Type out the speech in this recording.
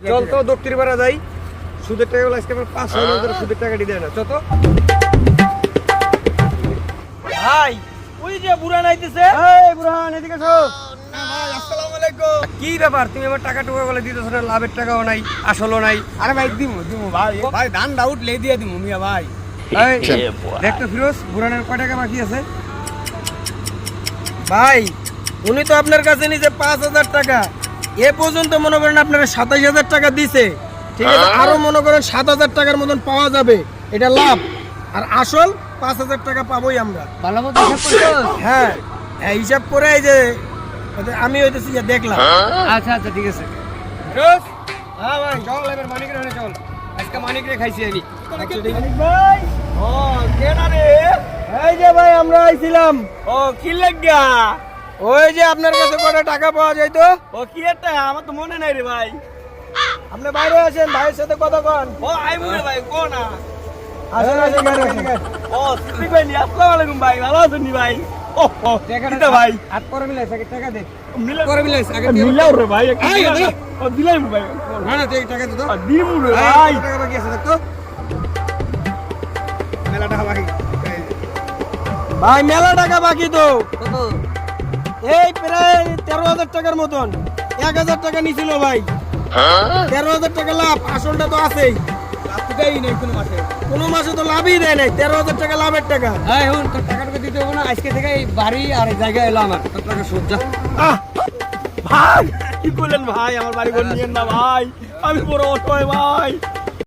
চল তো দক্ষিণ পাড়া যাই, সুদের টাকাগুলো আজকে আমার 500 সুদের টাকা দিয়ে দেয় না। চল তো ভাই, ওই যে বুড়া নাইতেছে। এই বুরহান এদিকে এসো। ভাই আসসালামু আলাইকুম। কি ব্যাপার, তুমি আমার টাকা টুকা বলে দিতেছো না? লাভের টাকাও নাই, আসলও নাই। আরে ভাই দিমু ভাই, ভাই ধান ডাউট লে দিয়ে দিমু মিয়া ভাই। এই দেখ তো ফিরোজ, বুরহানের কয় টাকা বাকি আছে? ভাই, উনি তো আপনার কাছে নিছে 5,000 টাকা। এ পর্যন্ত মনে করেন আপনারা 27,000 টাকা দিছে, ঠিক আছে? আরো মনে করেন 7,000 টাকার মতন পাওয়া যাবে, এটা লাভ। আর আসল 5,000 টাকা পাবোই আমরা। ভালো মতো হিসাব করছো? হ্যাঁ হ্যাঁ, হিসাব করে এই যে আমি হইতেছি যে দেখলাম। আচ্ছা আচ্ছা ঠিক আছে। ফিরোজ, হ্যাঁ ভাই চল এবার মানিকের ওখানে চল, আজকে মানিকরে খাইছি আমি। ভাই, ও কেনা রে? এই যে ভাই আমরা আইছিলাম। ও কি লাগা? ওই যে আপনার কাছে কত টাকা পাওয়া যায় তো? ও কি একটা আমার তো মনে নাই রে ভাই। আপনি বাইরে আছেন, ভাইয়ের সাথে কথা কন। ও আইবো রে ভাই, কো না। আসেন আসেন বাইরে আসেন। ও সিদ্দিক ভাই, আসসালামু আলাইকুম ভাই, ভালো আছেন নি ভাই? ও টাকাটা ভাই হাত করে মিলাইছ, আগে টাকা দে। মিলা করে মিলাইছ আগে মিলাও রে ভাই। ও দিলাই ভাই। না না তুই টাকা দে তো। দিমু রে ভাই ভাই। টাকা বাকি আছে দেখ তো। মেলা টাকা বাকি। ভাই মেলা টাকা বাকি তো। কত? এই প্রায় 13,000 টাকার মতন। 1,000 টাকা নিছিল ভাই। 13,000 টাকা লাভ, আসলটা তো আছেই। লাভ তো দেই নাই কোনো মাসে। কোনো মাসে তো লাভই দেয় নাই। 13,000 টাকা লাভের টাকা। এই হুন, তোর টাকাটা দিতে হবে না, আজকে থেকে এই বাড়ি আর এই জায়গা এলো আমার। তোর টাকা শোধ যা। আহ, ভাই কি করলেন ভাই? আমার বাড়ি ঘর নিয়েন না ভাই, আমি বড় অসহায় ভাই।